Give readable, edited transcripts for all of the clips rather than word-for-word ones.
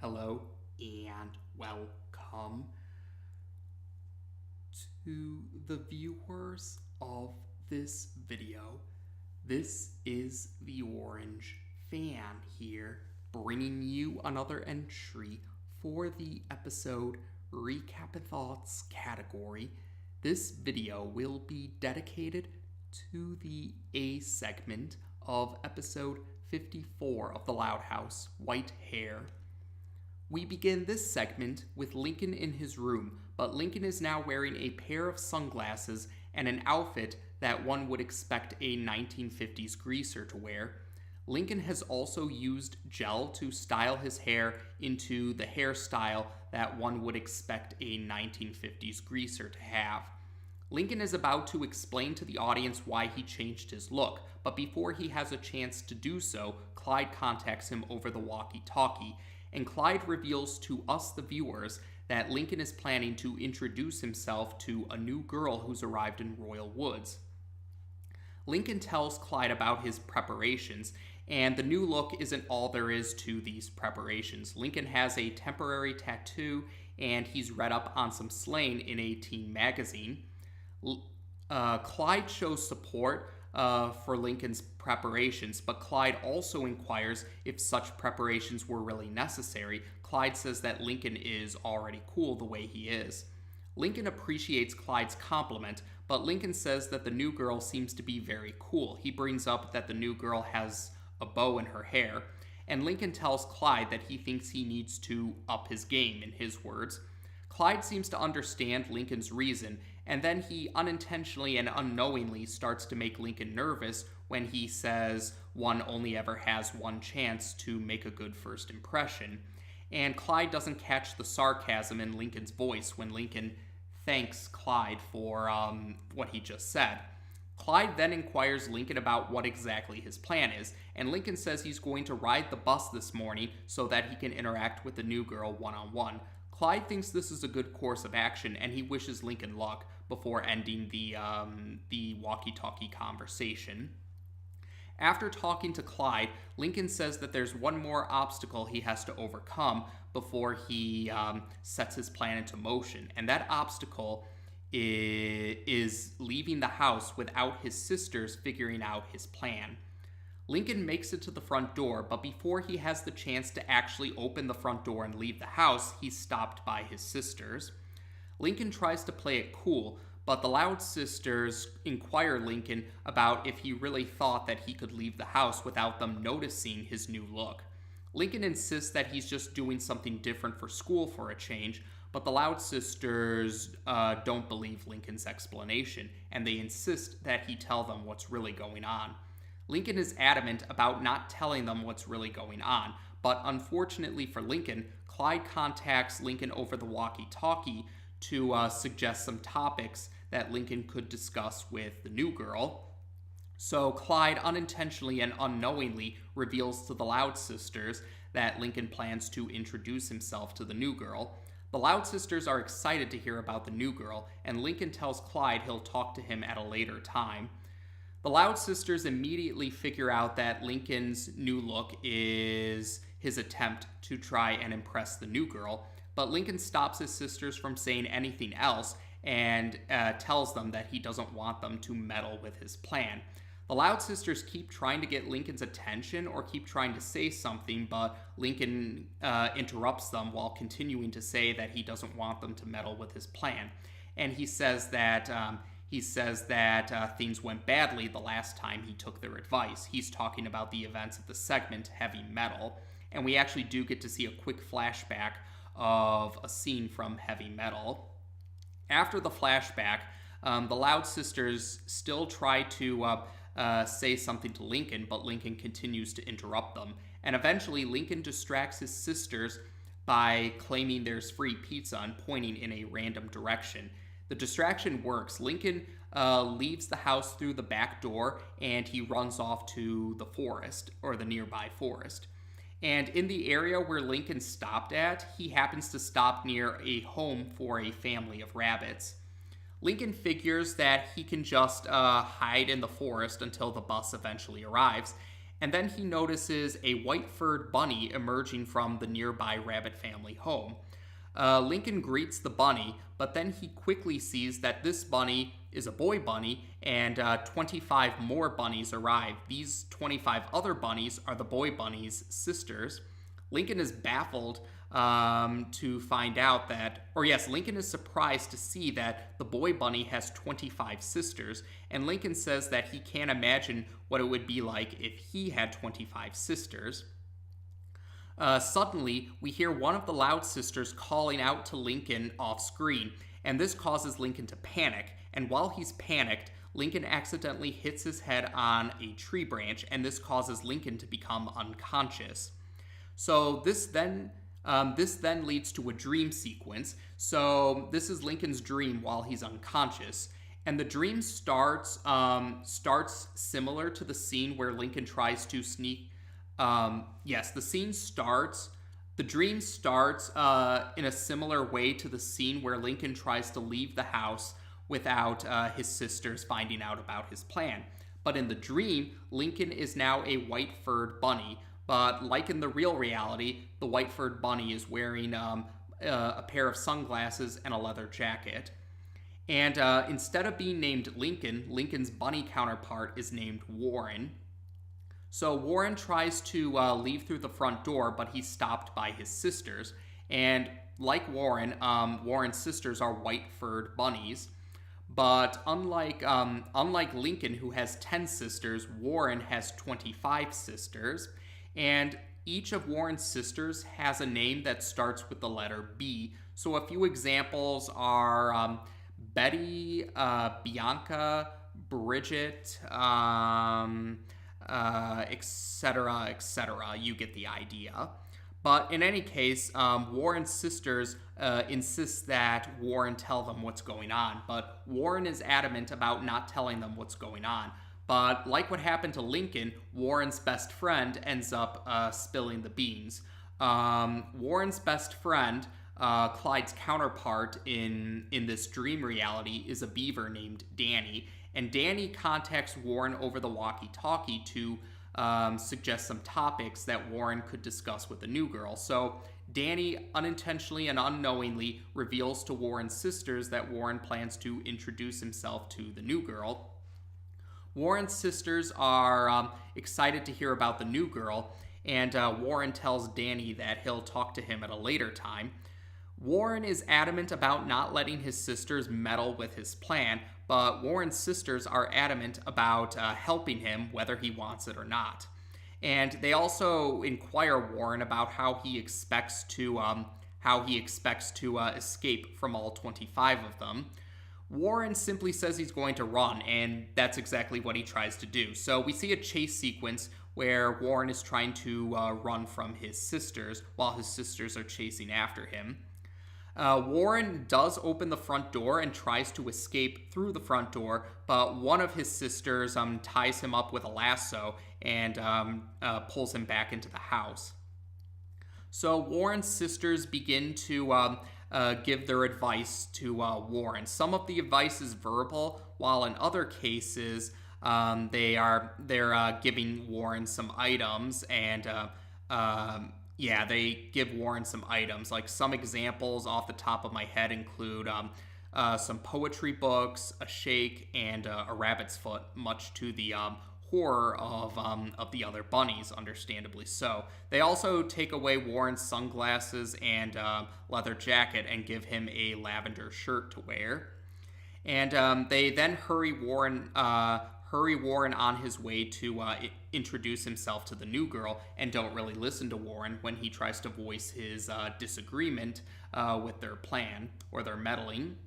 Hello and welcome to the viewers of this video. This is the Orange Fan here, bringing you another entry for the episode Recap and Thoughts category. This video will be dedicated to the A segment of episode 54 of The Loud House, White Hare. We begin this segment with Lincoln in his room, but Lincoln is now wearing a pair of sunglasses and an outfit that one would expect a 1950s greaser to wear. Lincoln has also used gel to style his hair into the hairstyle that one would expect a 1950s greaser to have. Lincoln is about to explain to the audience why he changed his look, but before he has a chance to do so, Clyde contacts him over the walkie-talkie, and Clyde reveals to us, the viewers, that Lincoln is planning to introduce himself to a new girl who's arrived in Royal Woods. Lincoln tells Clyde about his preparations, and the new look isn't all there is to these preparations. Lincoln has a temporary tattoo, and he's read up on some slang in a teen magazine. Clyde shows support for Lincoln's preparations, but Clyde also inquires if such preparations were really necessary. Clyde says that Lincoln is already cool the way he is. Lincoln appreciates Clyde's compliment, but Lincoln says that the new girl seems to be very cool. He brings up that the new girl has a bow in her hair, and Lincoln tells Clyde that he thinks he needs to up his game, in his words. Clyde seems to understand Lincoln's reason, and then he unintentionally and unknowingly starts to make Lincoln nervous when he says one only ever has one chance to make a good first impression. And Clyde doesn't catch the sarcasm in Lincoln's voice when Lincoln thanks Clyde for what he just said. Clyde then inquires Lincoln about what exactly his plan is, and Lincoln says he's going to ride the bus this morning so that he can interact with the new girl one-on-one. Clyde thinks this is a good course of action, and he wishes Lincoln luck before ending the walkie-talkie conversation. After talking to Clyde, Lincoln says that there's one more obstacle he has to overcome before he sets his plan into motion, and that obstacle is leaving the house without his sisters figuring out his plan. Lincoln makes it to the front door, but before he has the chance to actually open the front door and leave the house, he's stopped by his sisters. Lincoln tries to play it cool, but the Loud sisters inquire Lincoln about if he really thought that he could leave the house without them noticing his new look. Lincoln insists that he's just doing something different for school for a change, but the Loud sisters don't believe Lincoln's explanation, and they insist that he tell them what's really going on. Lincoln is adamant about not telling them what's really going on, but unfortunately for Lincoln, Clyde contacts Lincoln over the walkie-talkie to suggest some topics that Lincoln could discuss with the new girl. So Clyde unintentionally and unknowingly reveals to the Loud sisters that Lincoln plans to introduce himself to the new girl. The Loud sisters are excited to hear about the new girl, and Lincoln tells Clyde he'll talk to him at a later time. The Loud sisters immediately figure out that Lincoln's new look is his attempt to try and impress the new girl, but Lincoln stops his sisters from saying anything else and tells them that he doesn't want them to meddle with his plan. The Loud sisters keep trying to get Lincoln's attention or keep trying to say something, but Lincoln interrupts them while continuing to say that he doesn't want them to meddle with his plan. And he says that things went badly the last time he took their advice. He's talking about the events of the segment Heavy Metal, and we actually do get to see a quick flashback of a scene from Heavy Metal. After the flashback, the Loud sisters still try to say something to Lincoln, but Lincoln continues to interrupt them. And eventually, Lincoln distracts his sisters by claiming there's free pizza and pointing in a random direction. The distraction works. Lincoln leaves the house through the back door, and he runs off to the forest, or the nearby forest. And in the area where Lincoln stopped at, he happens to stop near a home for a family of rabbits. Lincoln figures that he can just hide in the forest until the bus eventually arrives, and then he notices a white-furred bunny emerging from the nearby rabbit family home. Lincoln greets the bunny, but then he quickly sees that this bunny is a boy bunny, and 25 more bunnies arrive. These 25 other bunnies are the boy bunny's sisters. Lincoln is baffled to find out that, Lincoln is surprised to see that the boy bunny has 25 sisters, and Lincoln says that he can't imagine what it would be like if he had 25 sisters. Suddenly, we hear one of the Loud sisters calling out to Lincoln off screen, and this causes Lincoln to panic, and while he's panicked, Lincoln accidentally hits his head on a tree branch, and this causes Lincoln to become unconscious. So this then leads to a dream sequence. So this is Lincoln's dream while he's unconscious, and the dream starts similar to the scene where Lincoln tries to sneak. The dream starts in a similar way to the scene where Lincoln tries to leave the house without his sisters finding out about his plan. But in the dream, Lincoln is now a white-furred bunny. But like in the real reality, the white-furred bunny is wearing a pair of sunglasses and a leather jacket. And instead of being named Lincoln, Lincoln's bunny counterpart is named Warren. So Warren tries to leave through the front door, but he's stopped by his sisters. And like Warren, Warren's sisters are white-furred bunnies. But unlike Lincoln, who has 10 sisters, Warren has 25 sisters. And each of Warren's sisters has a name that starts with the letter B. So a few examples are Betty, Bianca, Bridget, etc., etc. You get the idea. But in any case, Warren's sisters insist that Warren tell them what's going on. But Warren is adamant about not telling them what's going on. But like what happened to Lincoln, Warren's best friend ends up spilling the beans. Warren's best friend, Clyde's counterpart in this dream reality, is a beaver named Danny. And Danny contacts Warren over the walkie-talkie to suggest some topics that Warren could discuss with the new girl. So Danny unintentionally and unknowingly reveals to Warren's sisters that Warren plans to introduce himself to the new girl. Warren's sisters are excited to hear about the new girl, and Warren tells Danny that he'll talk to him at a later time. Warren is adamant about not letting his sisters meddle with his plan, but Warren's sisters are adamant about helping him whether he wants it or not. And they also inquire Warren about how he expects to escape from all 25 of them. Warren simply says he's going to run, and that's exactly what he tries to do. So we see a chase sequence where Warren is trying to run from his sisters while his sisters are chasing after him. Warren does open the front door and tries to escape through the front door, but one of his sisters ties him up with a lasso and pulls him back into the house. So Warren's sisters begin to give their advice to Warren. Some of the advice is verbal, while in other cases they're giving Warren some items, and they give Warren some items. Like some examples off the top of my head include some poetry books, a shake, and a rabbit's foot, much to the horror of the other bunnies, understandably so. They also take away Warren's sunglasses and leather jacket and give him a lavender shirt to wear. And they then hurry Warren on his way to introduce himself to the new girl, and don't really listen to Warren when he tries to voice his disagreement with their plan or their meddling.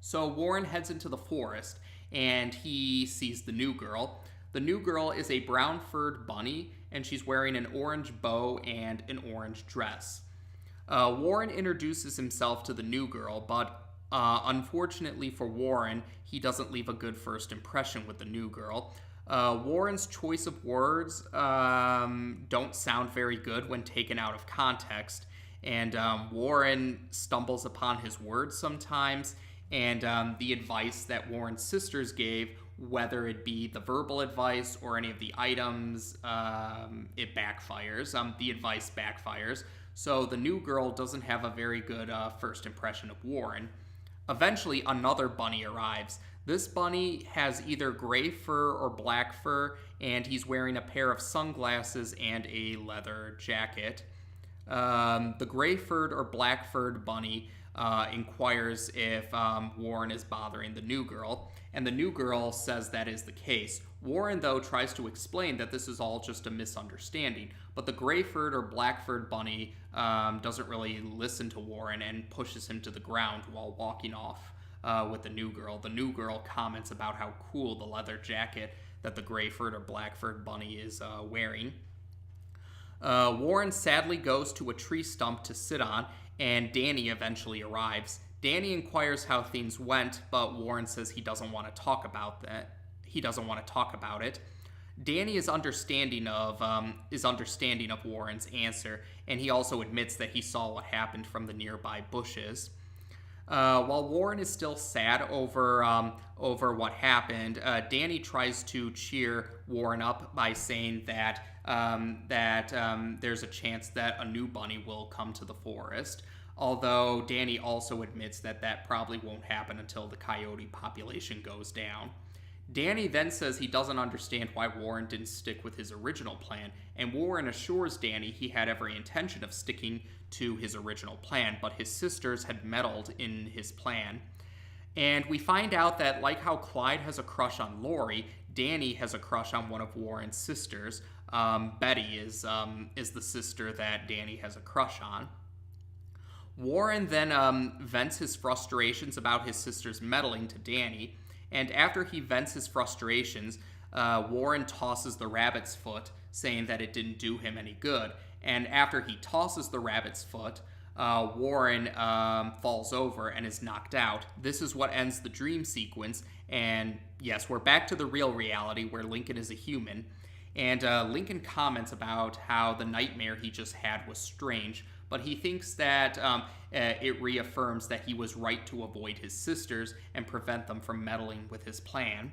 So Warren heads into the forest, and he sees the new girl. The new girl is a brown-furred bunny, and she's wearing an orange bow and an orange dress. Warren introduces himself to the new girl, but unfortunately for Warren, he doesn't leave a good first impression with the new girl. Warren's choice of words don't sound very good when taken out of context, and Warren stumbles upon his words sometimes, and the advice that Warren's sisters gave whether it be the verbal advice or any of the items, it backfires. The advice backfires. So the new girl doesn't have a very good first impression of Warren. Eventually, another bunny arrives. This bunny has either gray fur or black fur, and he's wearing a pair of sunglasses and a leather jacket. The gray-furred or black-furred bunny inquires if Warren is bothering the new girl, and the new girl says that is the case. Warren, though, tries to explain that this is all just a misunderstanding, but the gray-furred or black-furred bunny doesn't really listen to Warren and pushes him to the ground while walking off with the new girl. The new girl comments about how cool the leather jacket that the gray-furred or black-furred bunny is wearing. Warren sadly goes to a tree stump to sit on, and Danny eventually arrives. Danny inquires how things went, but Warren says he doesn't want to talk about that. He doesn't want to talk about it. Danny is understanding of Warren's answer, and he also admits that he saw what happened from the nearby bushes. While Warren is still sad over what happened, Danny tries to cheer Warren up by saying that there's a chance that a new bunny will come to the forest. Although Danny also admits that probably won't happen until the coyote population goes down. Danny then says he doesn't understand why Warren didn't stick with his original plan, and Warren assures Danny he had every intention of sticking to his original plan, but his sisters had meddled in his plan. And we find out that, like how Clyde has a crush on Lori, Danny has a crush on one of Warren's sisters. Betty is the sister that Danny has a crush on. Warren then vents his frustrations about his sisters meddling to Danny, and after he vents his frustrations, Warren tosses the rabbit's foot, saying that it didn't do him any good. And after he tosses the rabbit's foot, Warren falls over and is knocked out. This is what ends the dream sequence, and yes, we're back to the real reality where Lincoln is a human. And Lincoln comments about how the nightmare he just had was strange, but he thinks that it reaffirms that he was right to avoid his sisters and prevent them from meddling with his plan.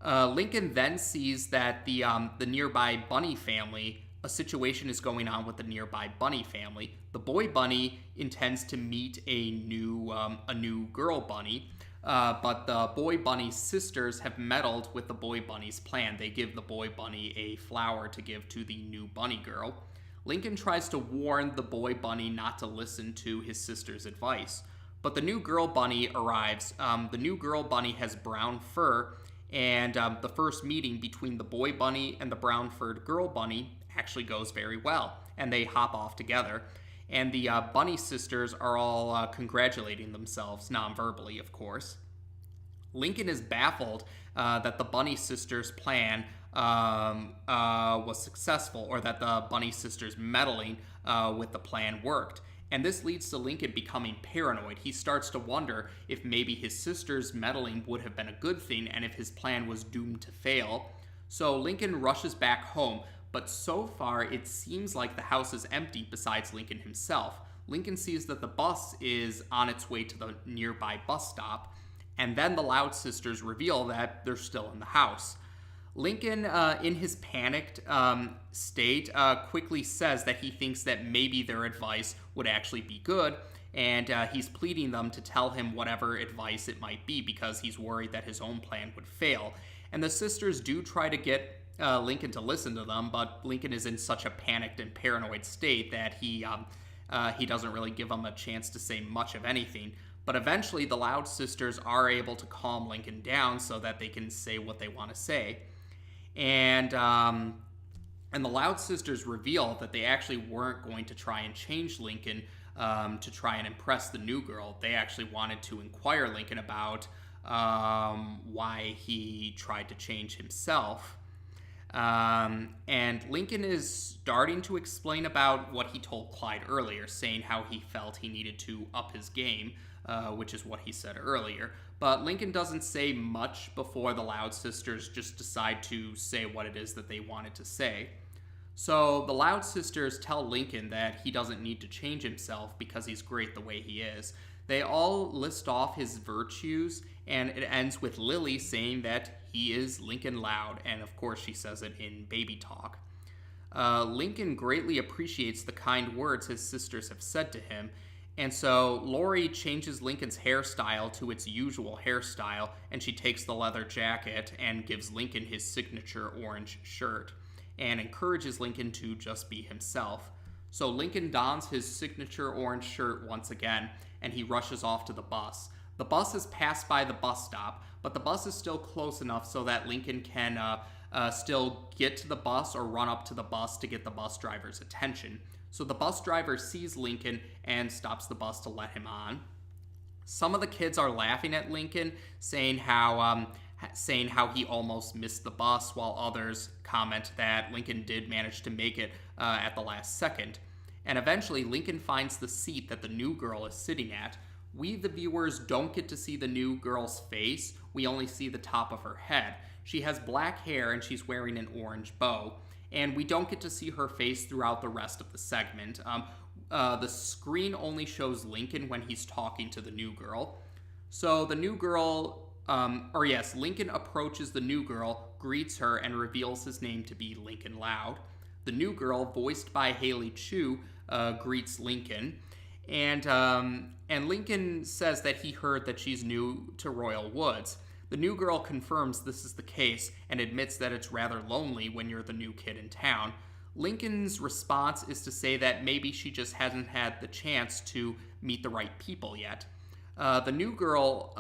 Lincoln then sees that the nearby bunny family, a situation is going on with the nearby bunny family. The boy bunny intends to meet a new girl bunny, but the boy bunny's sisters have meddled with the boy bunny's plan. They give the boy bunny a flower to give to the new bunny girl. Lincoln tries to warn the boy bunny not to listen to his sister's advice, but the new girl bunny arrives. The new girl bunny has brown fur, and the first meeting between the boy bunny and the brown-furred girl bunny actually goes very well, and they hop off together. And the bunny sisters are all congratulating themselves, non-verbally, of course. Lincoln is baffled that the bunny sisters' plan was successful, or that the bunny sisters meddling with the plan worked. And this leads to Lincoln becoming paranoid. He starts to wonder if maybe his sister's meddling would have been a good thing and if his plan was doomed to fail. So Lincoln rushes back home, but so far it seems like the house is empty besides Lincoln himself. Lincoln sees that the bus is on its way to the nearby bus stop, and then the Loud sisters reveal that they're still in the house. Lincoln, in his panicked state, quickly says that he thinks that maybe their advice would actually be good, and he's pleading them to tell him whatever advice it might be because he's worried that his own plan would fail. And the sisters do try to get Lincoln to listen to them, but Lincoln is in such a panicked and paranoid state that he doesn't really give them a chance to say much of anything. But eventually, the Loud sisters are able to calm Lincoln down so that they can say what they want to say. And the Loud sisters reveal that they actually weren't going to try and change Lincoln to try and impress the new girl. They actually wanted to inquire Lincoln about why he tried to change himself. And Lincoln is starting to explain about what he told Clyde earlier, saying how he felt he needed to up his game, which is what he said earlier. But Lincoln doesn't say much before the Loud sisters just decide to say what it is that they wanted to say. So the Loud sisters tell Lincoln that he doesn't need to change himself because he's great the way he is. They all list off his virtues, and it ends with Lily saying that he is Lincoln Loud, and of course she says it in baby talk. Lincoln greatly appreciates the kind words his sisters have said to him, and so Lori changes Lincoln's hairstyle to its usual hairstyle, and she takes the leather jacket and gives Lincoln his signature orange shirt, and encourages Lincoln to just be himself. So Lincoln dons his signature orange shirt once again, and he rushes off to the bus. The bus has passed by the bus stop, but the bus is still close enough so that Lincoln can still get to the bus or run up to the bus to get the bus driver's attention. So the bus driver sees Lincoln and stops the bus to let him on. Some of the kids are laughing at Lincoln, saying how he almost missed the bus, while others comment that Lincoln did manage to make it at the last second. And eventually, Lincoln finds the seat that the new girl is sitting at. We, the viewers, don't get to see the new girl's face. We only see the top of her head. She has black hair and she's wearing an orange bow. And we don't get to see her face throughout the rest of the segment. The screen only shows Lincoln when he's talking to the new girl. So the new girl, Lincoln approaches the new girl, greets her, and reveals his name to be Lincoln Loud. The new girl, voiced by Haley Chu, greets Lincoln. And Lincoln says that he heard that she's new to Royal Woods. The new girl confirms this is the case and admits that it's rather lonely when you're the new kid in town. Lincoln's response is to say that maybe she just hasn't had the chance to meet the right people yet. The new girl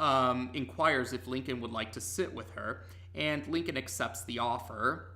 inquires if Lincoln would like to sit with her, and Lincoln accepts the offer.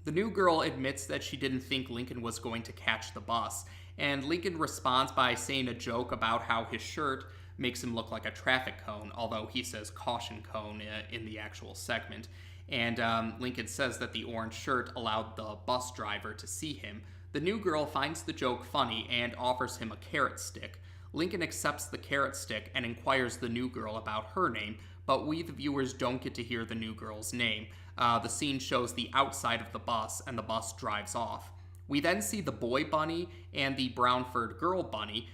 The new girl admits that she didn't think Lincoln was going to catch the bus, and Lincoln responds by saying a joke about how his shirt makes him look like a traffic cone, although he says caution cone in the actual segment. And Lincoln says that the orange shirt allowed the bus driver to see him. The new girl finds the joke funny and offers him a carrot stick. Lincoln accepts the carrot stick and inquires the new girl about her name, but we, the viewers, don't get to hear the new girl's name. The scene shows the outside of the bus, and the bus drives off. We then see the boy bunny and the brown-furred girl bunny.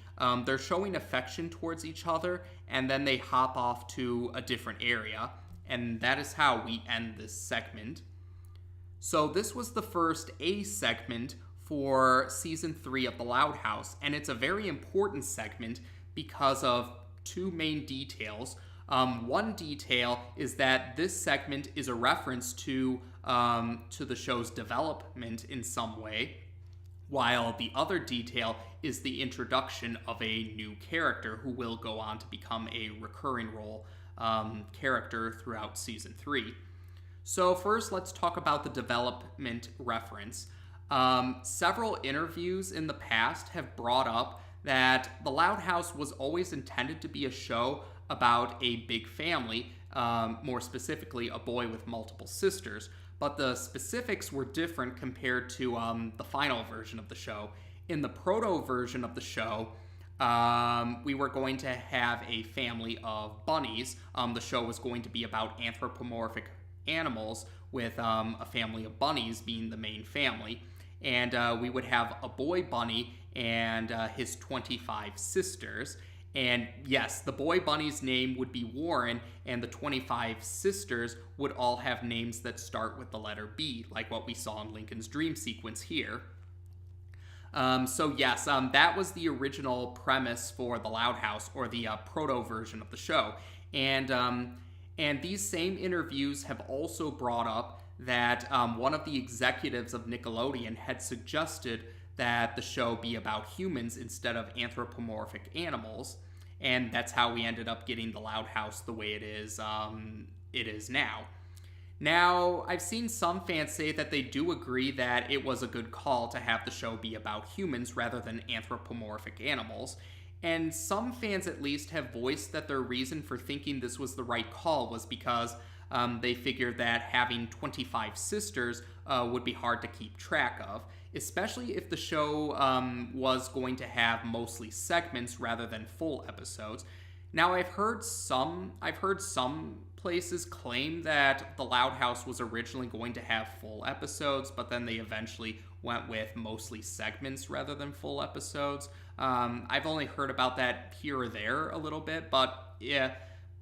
They're showing affection towards each other, and then they hop off to a different area. And that is how we end this segment. So this was the first A segment for Season 3 of The Loud House, and it's a very important segment because of two main details. One detail is that this segment is a reference to the show's development in some way, while the other detail is the introduction of a new character who will go on to become a recurring role character throughout Season 3. So first, let's talk about the development reference. Several interviews in the past have brought up that The Loud House was always intended to be a show about a big family, more specifically a boy with multiple sisters, but the specifics were different compared to the final version of the show. In the proto version of the show, we were going to have a family of bunnies. The show was going to be about anthropomorphic animals, with a family of bunnies being the main family. And we would have a boy bunny and his 25 sisters. And yes, the boy bunny's name would be Warren, and the 25 sisters would all have names that start with the letter B, like what we saw in Lincoln's dream sequence here. That was the original premise for The Loud House, or the proto version of the show. And these same interviews have also brought up that one of the executives of Nickelodeon had suggested that the show be about humans instead of anthropomorphic animals, and that's how we ended up getting The Loud House the way it is now. Now, I've seen some fans say that they do agree that it was a good call to have the show be about humans rather than anthropomorphic animals, and some fans at least have voiced that their reason for thinking this was the right call was because they figured that having 25 sisters would be hard to keep track of, especially if the show was going to have mostly segments rather than full episodes. Now, I've heard some places claim that The Loud House was originally going to have full episodes, but then they eventually went with mostly segments rather than full episodes. I've only heard about that here or there a little bit, but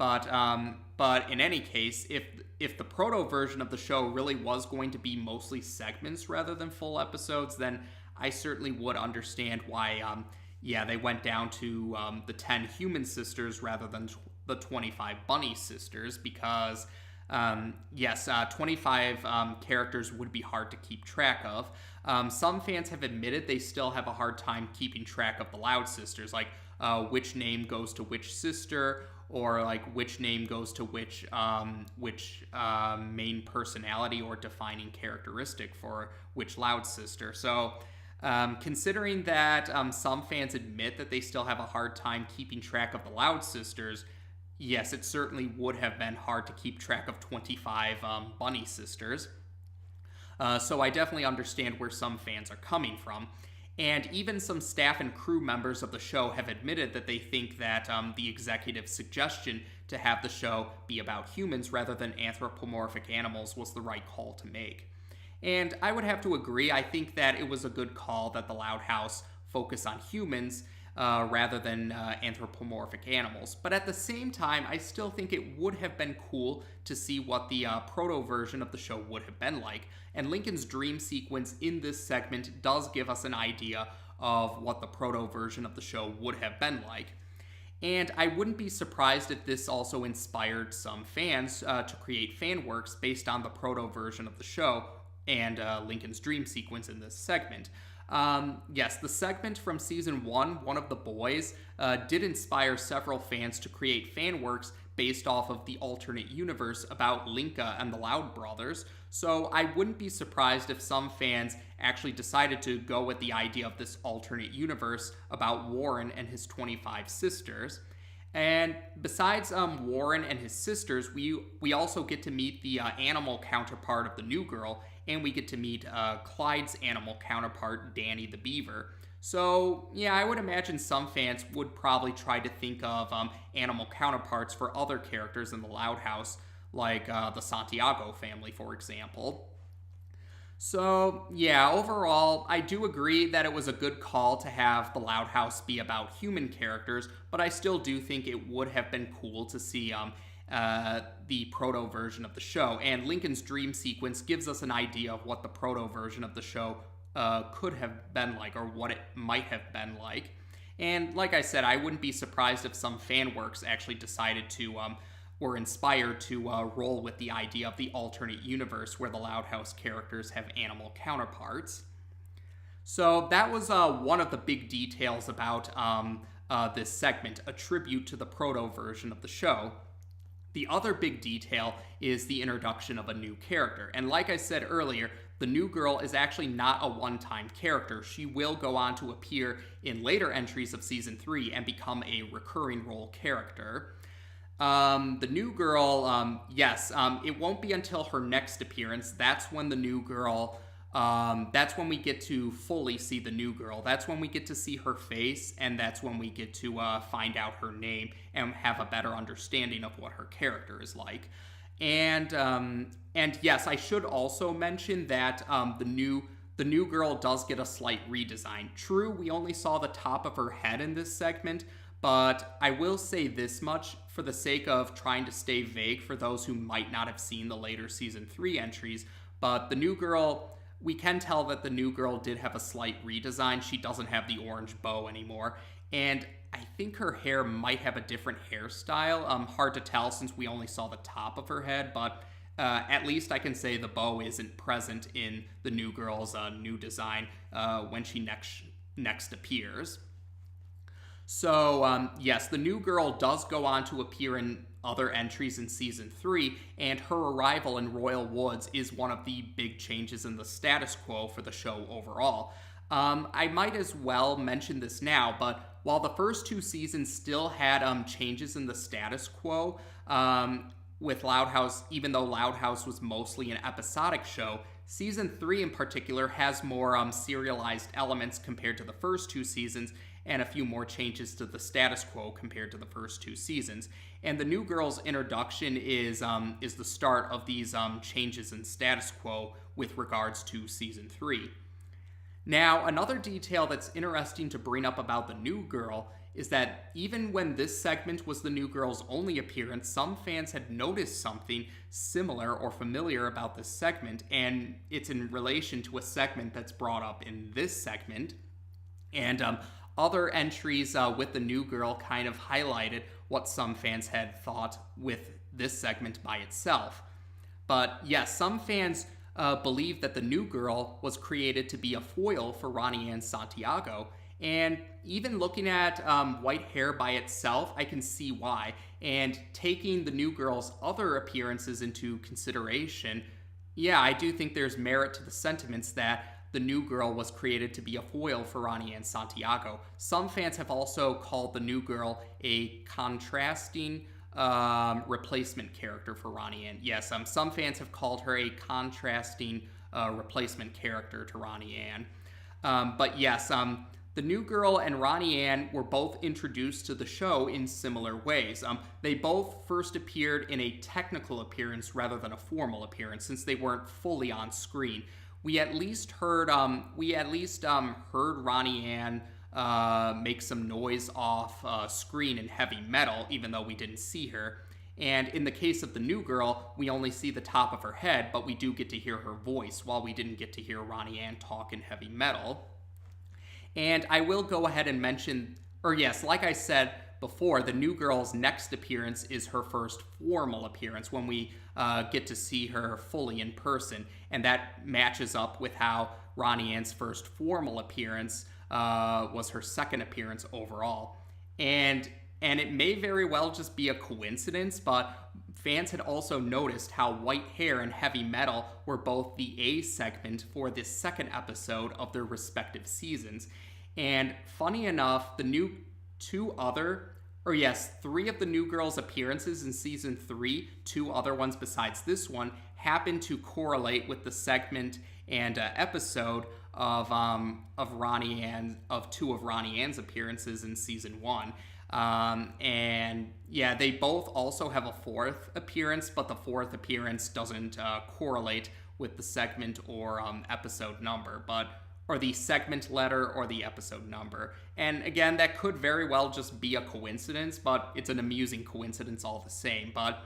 But in any case, if the proto version of the show really was going to be mostly segments rather than full episodes, then I certainly would understand why they went down to the 10 human sisters rather than the 25 bunny sisters, because 25 characters would be hard to keep track of. Some fans have admitted they still have a hard time keeping track of the Loud sisters, like which name goes to which sister, or like which name goes to which main personality or defining characteristic for which Loud sister. So considering that some fans admit that they still have a hard time keeping track of the Loud sisters, yes, it certainly would have been hard to keep track of 25 bunny sisters. So I definitely understand where some fans are coming from. And even some staff and crew members of the show have admitted that they think that the executive's suggestion to have the show be about humans rather than anthropomorphic animals was the right call to make. And I would have to agree. I think that it was a good call that the Loud House focus on humans rather than anthropomorphic animals. But at the same time, I still think it would have been cool to see what the proto version of the show would have been like. And Lincoln's dream sequence in this segment does give us an idea of what the proto version of the show would have been like. And I wouldn't be surprised if this also inspired some fans to create fan works based on the proto version of the show and Lincoln's dream sequence in this segment. Yes, the segment from season 1, One of the Boys, did inspire several fans to create fan works based off of the alternate universe about Linka and the Loud brothers, so I wouldn't be surprised if some fans actually decided to go with the idea of this alternate universe about Warren and his 25 sisters. And besides Warren and his sisters, we also get to meet the animal counterpart of the new girl, and we get to meet Clyde's animal counterpart, Danny the Beaver. So, yeah, I would imagine some fans would probably try to think of animal counterparts for other characters in the Loud House, like the Santiago family, for example. So, yeah, overall, I do agree that it was a good call to have the Loud House be about human characters, but I still do think it would have been cool to see the proto version of the show. And Lincoln's dream sequence gives us an idea of what the proto version of the show could have been like, or what it might have been like. And like I said, I wouldn't be surprised if some fan works actually decided to were inspired to roll with the idea of the alternate universe where the Loud House characters have animal counterparts. So that was one of the big details about this segment, a tribute to the proto version of the show. The other big detail is the introduction of a new character. And like I said earlier, the new girl is actually not a one-time character. She will go on to appear in later entries of Season 3 and become a recurring role character. The new girl, it won't be until her next appearance. That's when the new girl, that's when we get to fully see the new girl. That's when we get to see her face, and that's when we get to find out her name and have a better understanding of what her character is like. And yes, I should also mention that the new girl does get a slight redesign. True, we only saw the top of her head in this segment, but I will say this much for the sake of trying to stay vague for those who might not have seen the later Season 3 entries, but the new girl, we can tell that the new girl did have a slight redesign. She doesn't have the orange bow anymore, and I think her hair might have a different hairstyle. Hard to tell since we only saw the top of her head, but at least I can say the bow isn't present in the new girl's new design when she next appears. So, yes, the new girl does go on to appear in other entries in Season 3, and her arrival in Royal Woods is one of the big changes in the status quo for the show overall. I might as well mention this now, but while the first 2 seasons still had changes in the status quo with Loud House, even though Loud House was mostly an episodic show, Season 3 in particular has more serialized elements compared to the first 2 seasons, and a few more changes to the status quo compared to the first 2 seasons. And the new girl's introduction is the start of these changes in status quo with regards to Season 3. Now, another detail that's interesting to bring up about the new girl is that even when this segment was the new girl's only appearance, some fans had noticed something similar or familiar about this segment, and it's in relation to a segment that's brought up in this segment. And other entries with the new girl kind of highlighted what some fans had thought with this segment by itself. But yes, some fans believe that the new girl was created to be a foil for Ronnie and Santiago. And even looking at White Hare by itself, I can see why. And taking the new girl's other appearances into consideration, yeah, I do think there's merit to the sentiments that the new girl was created to be a foil for Ronnie and Santiago. Some fans have also called the new girl a contrasting replacement character for Ronnie Ann. Yes, some fans have called her a contrasting replacement character to Ronnie Ann. But yes, the new girl and Ronnie Ann were both introduced to the show in similar ways. They both first appeared in a technical appearance rather than a formal appearance, since they weren't fully on screen. We at least heard Ronnie Ann make some noise off screen in Heavy Metal, even though we didn't see her. And in the case of the new girl, we only see the top of her head, but we do get to hear her voice, while we didn't get to hear Ronnie Ann talk in Heavy Metal. And I will go ahead and mention, or yes, like I said before, the new girl's next appearance is her first formal appearance, when we get to see her fully in person. And that matches up with how Ronnie Ann's first formal appearance was her second appearance overall. And it may very well just be a coincidence, but fans had also noticed how White Hare and Heavy Metal were both the A segment for this second episode of their respective seasons. And funny enough, three of the new girls' appearances in season 3, 2 other ones besides this one, happen to correlate with the segment and episode of two of Ronnie Ann's appearances in season 1. And yeah, they both also have a fourth appearance, but the fourth appearance doesn't correlate with the segment or episode number, or the segment letter or the episode number. And again, that could very well just be a coincidence, but it's an amusing coincidence all the same. But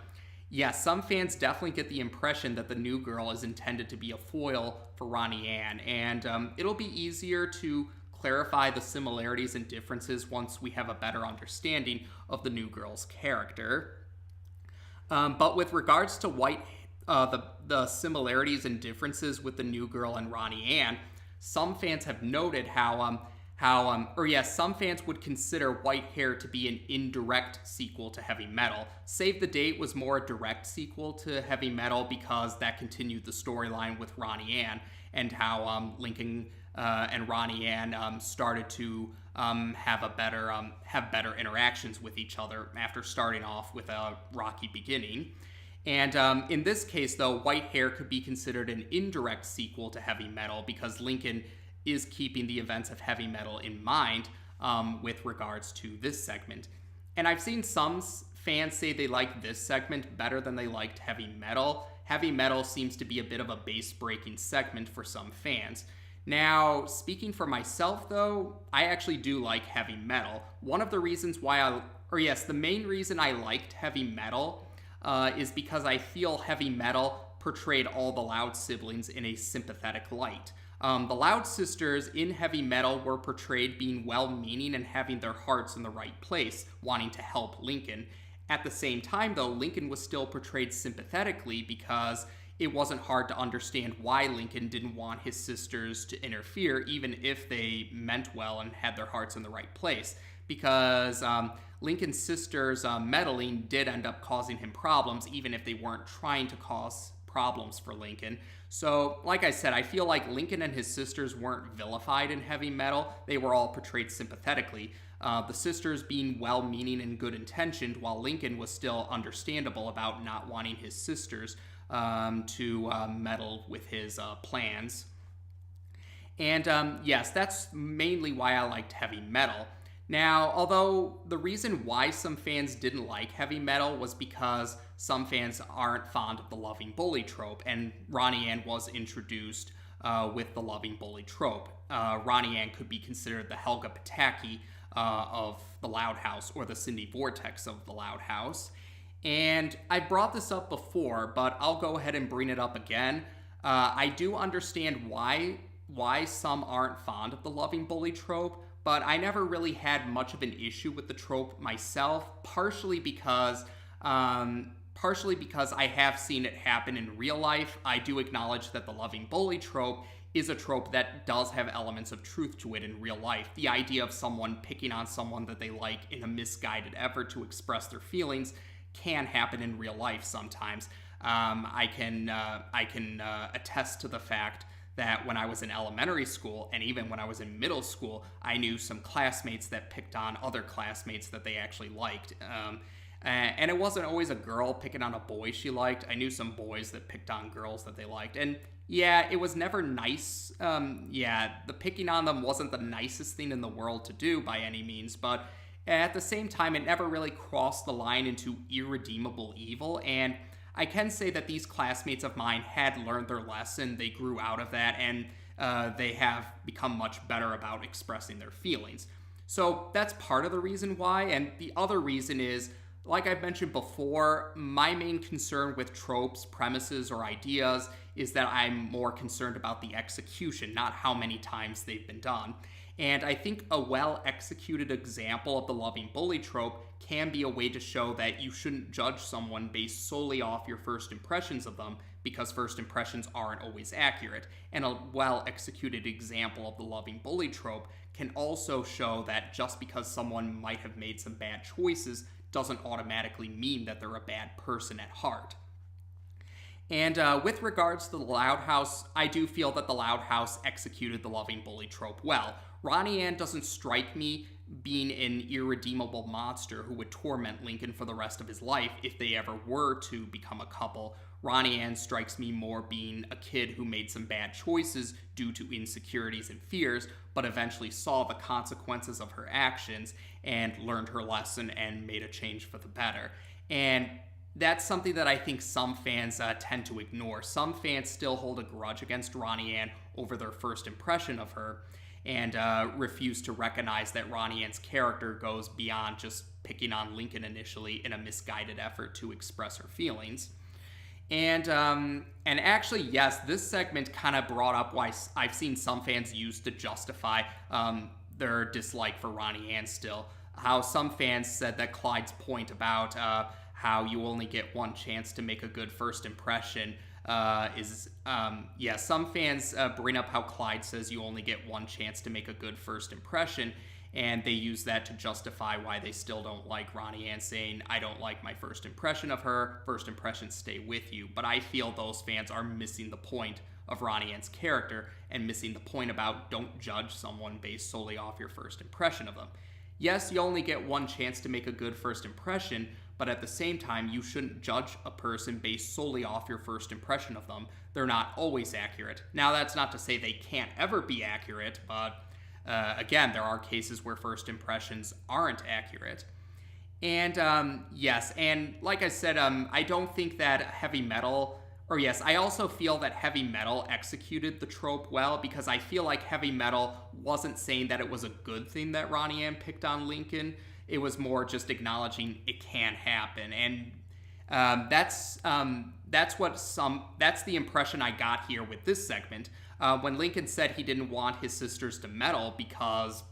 yeah, some fans definitely get the impression that the new girl is intended to be a foil for Ronnie Ann, and it'll be easier to clarify the similarities and differences once we have a better understanding of the new girl's character. But with regards to the similarities and differences with the new girl and Ronnie Ann, some fans have noted some fans would consider White Hare to be an indirect sequel to Heavy Metal. Save the Date was more a direct sequel to Heavy Metal because that continued the storyline with Ronnie Ann, and how Lincoln and Ronnie Ann started to have better interactions with each other after starting off with a rocky beginning. And in this case, though, White Hare could be considered an indirect sequel to Heavy Metal because Lincoln is keeping the events of Heavy Metal in mind with regards to this segment. And I've seen some fans say they like this segment better than they liked Heavy Metal. Heavy Metal seems to be a bit of a base-breaking segment for some fans. Now, speaking for myself, though, I actually do like Heavy Metal. One of the reasons the main reason I liked Heavy Metal is because I feel Heavy Metal portrayed all the Loud siblings in a sympathetic light. The Loud sisters in Heavy Metal were portrayed being well-meaning and having their hearts in the right place, wanting to help Lincoln. At the same time, though, Lincoln was still portrayed sympathetically because it wasn't hard to understand why Lincoln didn't want his sisters to interfere, even if they meant well and had their hearts in the right place. Because Lincoln's sisters' meddling did end up causing him problems, even if they weren't trying to cause problems for Lincoln. So, like I said, I feel like Lincoln and his sisters weren't vilified in Heavy Metal. They were all portrayed sympathetically. The sisters being well-meaning and good-intentioned, while Lincoln was still understandable about not wanting his sisters to meddle with his plans. And yes, that's mainly why I liked Heavy Metal. Now, although the reason why some fans didn't like Heavy Metal was because some fans aren't fond of the loving bully trope, and Ronnie Ann was introduced with the loving bully trope. Ronnie Ann could be considered the Helga Pataki of the Loud House, or the Cindy Vortex of the Loud House. And I brought this up before, but I'll go ahead and bring it up again. I do understand why some aren't fond of the loving bully trope, but I never really had much of an issue with the trope myself, partially because I have seen it happen in real life. I do acknowledge that the loving bully trope is a trope that does have elements of truth to it in real life. The idea of someone picking on someone that they like in a misguided effort to express their feelings can happen in real life sometimes. I can attest to the fact that when I was in elementary school, and even when I was in middle school, I knew some classmates that picked on other classmates that they actually liked. And it wasn't always a girl picking on a boy she liked. I knew some boys that picked on girls that they liked. And yeah, it was never nice. The picking on them wasn't the nicest thing in the world to do by any means, but at the same time, it never really crossed the line into irredeemable evil. And I can say that these classmates of mine had learned their lesson. They grew out of that, and they have become much better about expressing their feelings. So that's part of the reason why. And the other reason is, like I've mentioned before, my main concern with tropes, premises, or ideas is that I'm more concerned about the execution, not how many times they've been done. And I think a well-executed example of the loving bully trope can be a way to show that you shouldn't judge someone based solely off your first impressions of them, because first impressions aren't always accurate. And a well-executed example of the loving bully trope can also show that just because someone might have made some bad choices doesn't automatically mean that they're a bad person at heart. And with regards to the Loud House, I do feel that the Loud House executed the loving bully trope well. Ronnie Ann doesn't strike me being an irredeemable monster who would torment Lincoln for the rest of his life if they ever were to become a couple. Ronnie Ann strikes me more being a kid who made some bad choices due to insecurities and fears, but eventually saw the consequences of her actions and learned her lesson and made a change for the better. And that's something that I think some fans tend to ignore. Some fans still hold a grudge against Ronnie Ann over their first impression of her, and refuse to recognize that Ronnie Ann's character goes beyond just picking on Lincoln initially in a misguided effort to express her feelings. And actually, yes, this segment kind of brought up why I've seen some fans use to justify their dislike for Ronnie Ann still. How some fans said that Clyde's point about how you only get one chance to make a good first impression some fans bring up how Clyde says you only get one chance to make a good first impression, and they use that to justify why they still don't like Ronnie Ann, saying, I don't like my first impression of her, first impressions stay with you. But I feel those fans are missing the point of Ronnie Ann's character, and missing the point about don't judge someone based solely off your first impression of them. Yes, you only get one chance to make a good first impression, but at the same time, you shouldn't judge a person based solely off your first impression of them. They're not always accurate. Now, that's not to say they can't ever be accurate, but again, there are cases where first impressions aren't accurate. And yes, and like I said, I don't think that heavy metal, or yes, I also feel that heavy metal executed the trope well, because I feel like heavy metal wasn't saying that it was a good thing that Ronnie Ann picked on Lincoln. It was more just acknowledging it can happen, and that's the impression I got here with this segment. When Lincoln said he didn't want his sisters to meddle because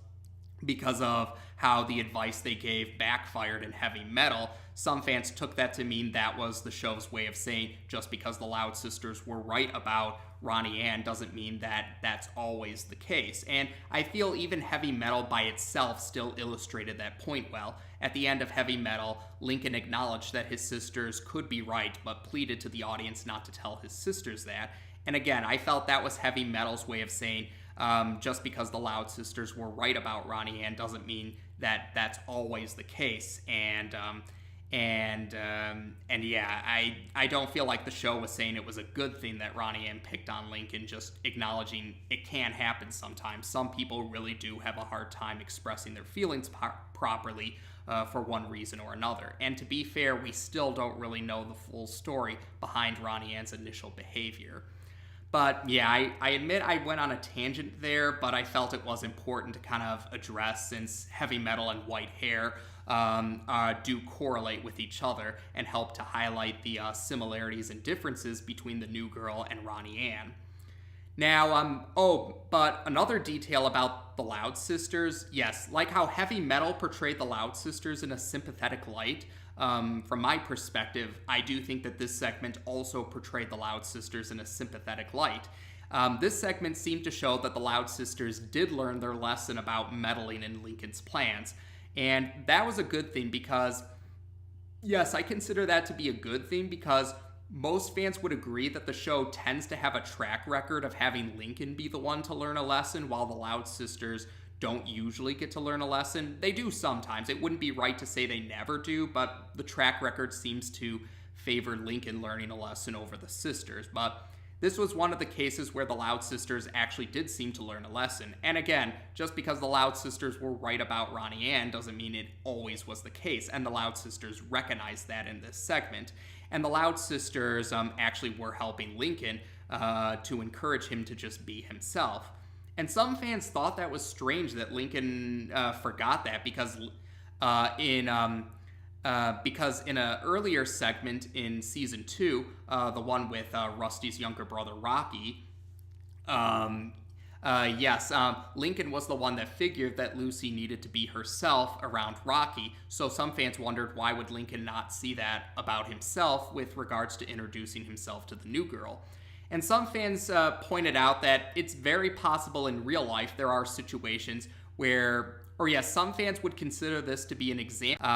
of how the advice they gave backfired in heavy metal, some fans took that to mean that was the show's way of saying just because the Loud Sisters were right about Ronnie Ann doesn't mean that that's always the case. And I feel even heavy metal by itself still illustrated that point well. At the end of heavy metal, Lincoln acknowledged that his sisters could be right, but pleaded to the audience not to tell his sisters that. And again, I felt that was heavy metal's way of saying just because the Loud Sisters were right about Ronnie Ann doesn't mean that that's always the case. And yeah, I don't feel like the show was saying it was a good thing that Ronnie Ann picked on Lincoln, just acknowledging it can happen sometimes. Some people really do have a hard time expressing their feelings properly for one reason or another. And to be fair, we still don't really know the full story behind Ronnie Ann's initial behavior. But yeah, I admit I went on a tangent there, but I felt it was important to kind of address since heavy metal and white hair do correlate with each other and help to highlight the similarities and differences between the new girl and Ronnie Ann. Now, but another detail about the Loud Sisters, yes, like how heavy metal portrayed the Loud Sisters in a sympathetic light, from my perspective, I do think that this segment also portrayed the Loud Sisters in a sympathetic light. This segment seemed to show that the Loud Sisters did learn their lesson about meddling in Lincoln's plans, and that was a good thing because, yes, I consider that to be a good thing because most fans would agree that the show tends to have a track record of having Lincoln be the one to learn a lesson while the Loud Sisters don't usually get to learn a lesson. They do sometimes. It wouldn't be right to say they never do, but the track record seems to favor Lincoln learning a lesson over the sisters. But this was one of the cases where the Loud Sisters actually did seem to learn a lesson. And again, just because the Loud Sisters were right about Ronnie Ann doesn't mean it always was the case, and the Loud Sisters recognized that in this segment. And the Loud Sisters actually were helping Lincoln to encourage him to just be himself. And some fans thought that was strange that Lincoln forgot that because in an earlier segment in season 2, the one with Rusty's younger brother Rocky, Lincoln was the one that figured that Lucy needed to be herself around Rocky, so some fans wondered why would Lincoln not see that about himself with regards to introducing himself to the new girl. And some fans pointed out that it's very possible in real life there are situations where, some fans would consider this to be an example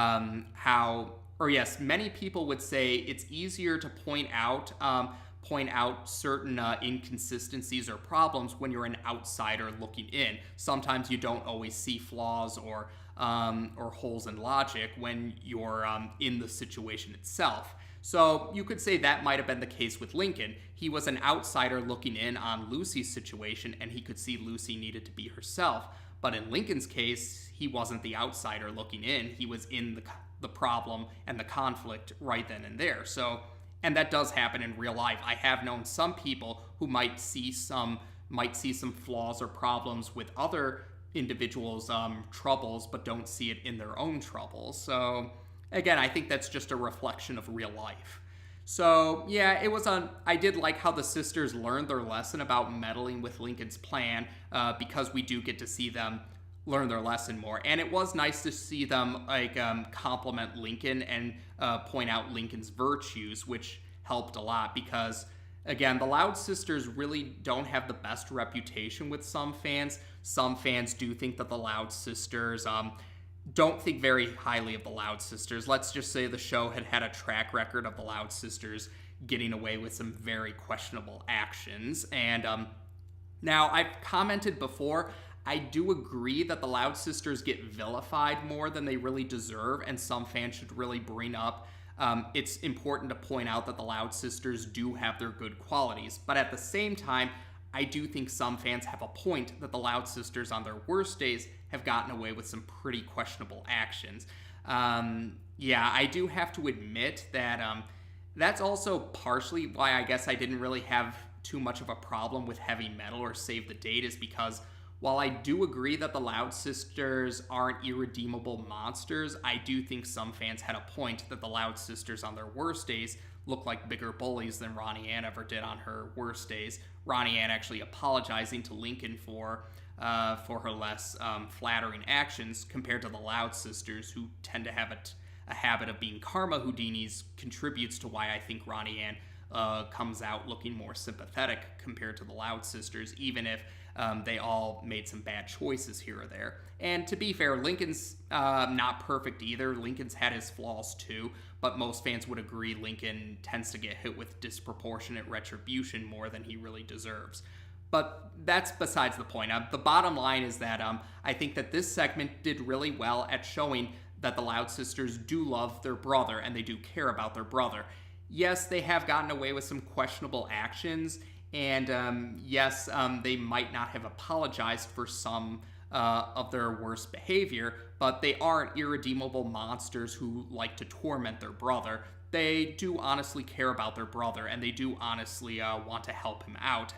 many people would say it's easier to point out certain inconsistencies or problems when you're an outsider looking in. Sometimes you don't always see flaws or holes in logic when you're in the situation itself. So you could say that might have been the case with Lincoln. He was an outsider looking in on Lucy's situation, and he could see Lucy needed to be herself. But in Lincoln's case, he wasn't the outsider looking in. He was in the problem and the conflict right then and there. So, and that does happen in real life. I have known some people who might see some flaws or problems with other individuals' troubles, but don't see it in their own troubles. So again, I think that's just a reflection of real life. So yeah, I did like how the sisters learned their lesson about meddling with Lincoln's plan, because we do get to see them learn their lesson more. And it was nice to see them compliment Lincoln and point out Lincoln's virtues, which helped a lot because, again, the Loud Sisters really don't have the best reputation with some fans. Some fans do think that the Loud Sisters don't think very highly of the Loud Sisters. Let's just say the show had a track record of the Loud Sisters getting away with some very questionable actions. And now, I've commented before, I do agree that the Loud Sisters get vilified more than they really deserve, and some fans should really bring up. It's important to point out that the Loud Sisters do have their good qualities, but at the same time, I do think some fans have a point that the Loud Sisters on their worst days have gotten away with some pretty questionable actions. I do have to admit that that's also partially why I guess I didn't really have too much of a problem with heavy metal or Save the Date, is because while I do agree that the Loud Sisters aren't irredeemable monsters, I do think some fans had a point that the Loud Sisters on their worst days look like bigger bullies than Ronnie Ann ever did on her worst days. Ronnie Ann actually apologizing to Lincoln for her less flattering actions compared to the Loud Sisters, who tend to have a habit of being karma Houdinis, contributes to why I think Ronnie Ann comes out looking more sympathetic compared to the Loud Sisters, even if they all made some bad choices here or there. And to be fair, Lincoln's not perfect either. Lincoln's had his flaws too, but most fans would agree Lincoln tends to get hit with disproportionate retribution more than he really deserves. But that's besides the point. The bottom line is that I think that this segment did really well at showing that the Loud Sisters do love their brother and they do care about their brother. Yes, they have gotten away with some questionable actions, and they might not have apologized for some of their worst behavior, but they aren't irredeemable monsters who like to torment their brother. they do honestly care about their brother, and they do honestly want to help him out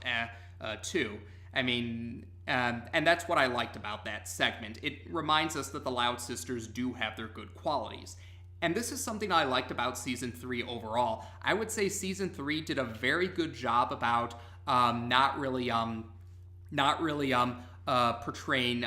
too. I mean, and that's what I liked about that segment. It reminds us that the Loud Sisters do have their good qualities. And this is something I liked about Season 3 overall. I would say Season 3 did a very good job about not really portraying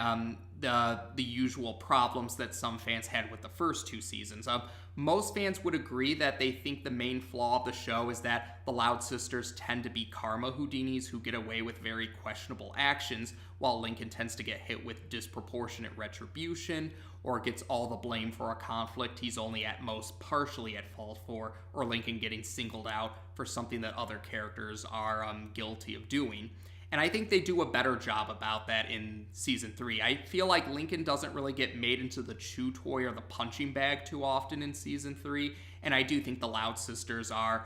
the usual problems that some fans had with the first two seasons. Most fans would agree that they think the main flaw of the show is that the Loud Sisters tend to be karma Houdinis who get away with very questionable actions, while Lincoln tends to get hit with disproportionate retribution, or gets all the blame for a conflict he's only at most partially at fault for, or Lincoln getting singled out for something that other characters are guilty of doing. And I think they do a better job about that in Season 3. I feel like Lincoln doesn't really get made into the chew toy or the punching bag too often in Season 3, and I do think the Loud Sisters are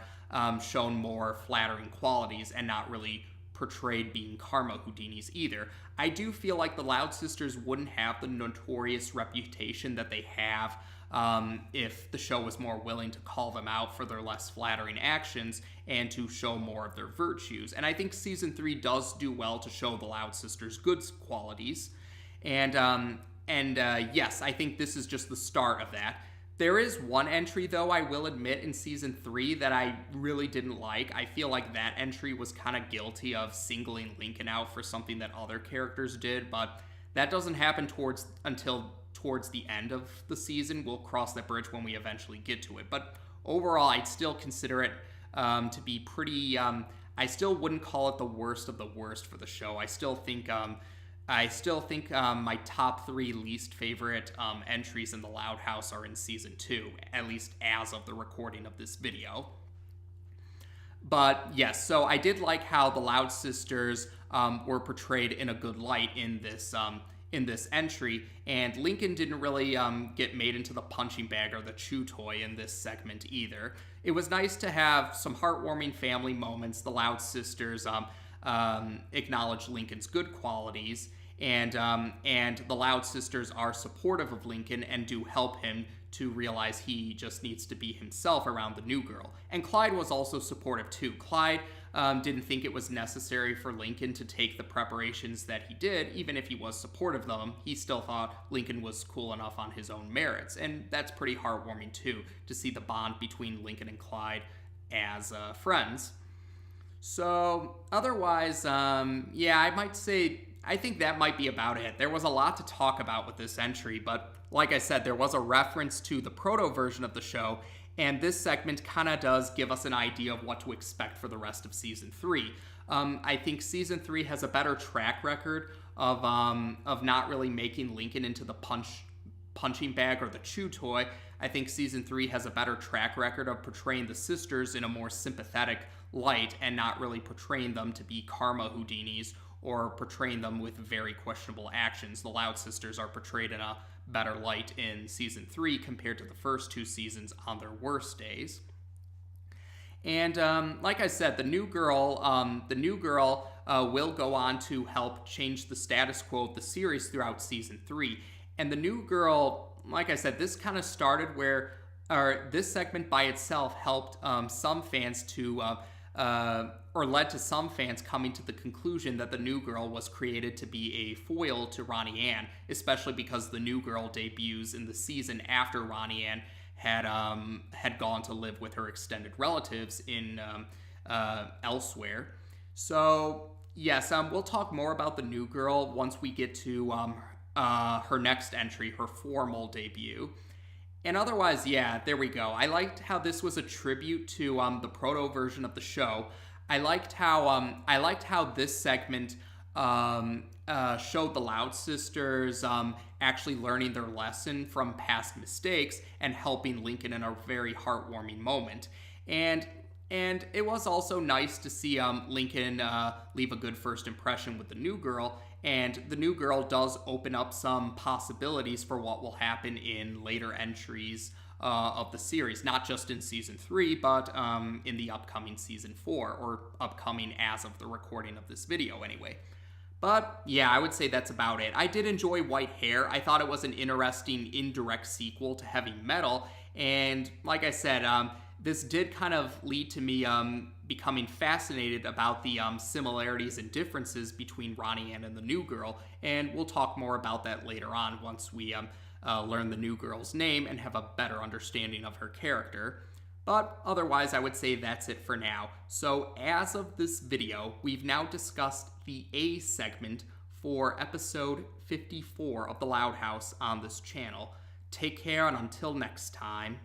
shown more flattering qualities and not really portrayed being karma Houdinis either. I do feel like the Loud Sisters wouldn't have the notorious reputation that they have if the show was more willing to call them out for their less flattering actions and to show more of their virtues. And I think Season 3 does do well to show the Loud Sisters' good qualities. And yes, I think this is just the start of that. There is one entry, though, I will admit, in Season 3 that I really didn't like. I feel like that entry was kind of guilty of singling Lincoln out for something that other characters did, but that doesn't happen until towards the end of the season. We'll cross that bridge when we eventually get to it. But overall, I'd still consider it to be pretty... I still wouldn't call it the worst of the worst for the show. I still think my top 3 least favorite entries in the Loud House are in Season 2, at least as of the recording of this video. But yes, so I did like how the Loud Sisters were portrayed in a good light in this entry, and Lincoln didn't really get made into the punching bag or the chew toy in this segment either. It was nice to have some heartwarming family moments. The Loud Sisters acknowledge Lincoln's good qualities, and the Loud Sisters are supportive of Lincoln and do help him to realize he just needs to be himself around the new girl. And Clyde was also supportive too. Clyde didn't think it was necessary for Lincoln to take the preparations that he did, even if he was supportive of them. He still thought Lincoln was cool enough on his own merits, and that's pretty heartwarming too, to see the bond between Lincoln and Clyde as friends. So, otherwise, yeah, I might say, I think that might be about it. There was a lot to talk about with this entry, but like I said, there was a reference to the proto version of the show, and this segment kind of does give us an idea of what to expect for the rest of Season 3. I think Season 3 has a better track record of not really making Lincoln into the punching bag or the chew toy. I think Season 3 has a better track record of portraying the sisters in a more sympathetic light and not really portraying them to be karma Houdinis or portraying them with very questionable actions. The Loud Sisters are portrayed in a better light in Season 3 compared to the first 2 seasons on their worst days. And like I said, the new girl will go on to help change the status quo of the series throughout Season 3. And the new girl, like I said, this kind of started this segment by itself helped some fans to, or led to some fans coming to the conclusion that the new girl was created to be a foil to Ronnie Ann, especially because the new girl debuts in the season after Ronnie Ann had gone to live with her extended relatives in elsewhere. So yes, we'll talk more about the new girl once we get to her next entry, her formal debut. And otherwise, yeah, there we go. I liked how this was a tribute to the proto version of the show. I liked how this segment showed the Loud Sisters actually learning their lesson from past mistakes and helping Lincoln in a very heartwarming moment. And it was also nice to see Lincoln leave a good first impression with the new girl. And the new girl does open up some possibilities for what will happen in later entries of the series, not just in Season 3, but in the upcoming Season 4, or upcoming as of the recording of this video anyway. But yeah, I would say that's about it. I did enjoy White Hare. I thought it was an interesting indirect sequel to Heavy Metal, and like I said, this did kind of lead to me becoming fascinated about the similarities and differences between Ronnie Ann and the new girl, and we'll talk more about that later on once we learn the new girl's name and have a better understanding of her character. But otherwise, I would say that's it for now. So as of this video, we've now discussed the A segment for episode 54 of The Loud House on this channel. Take care, and until next time,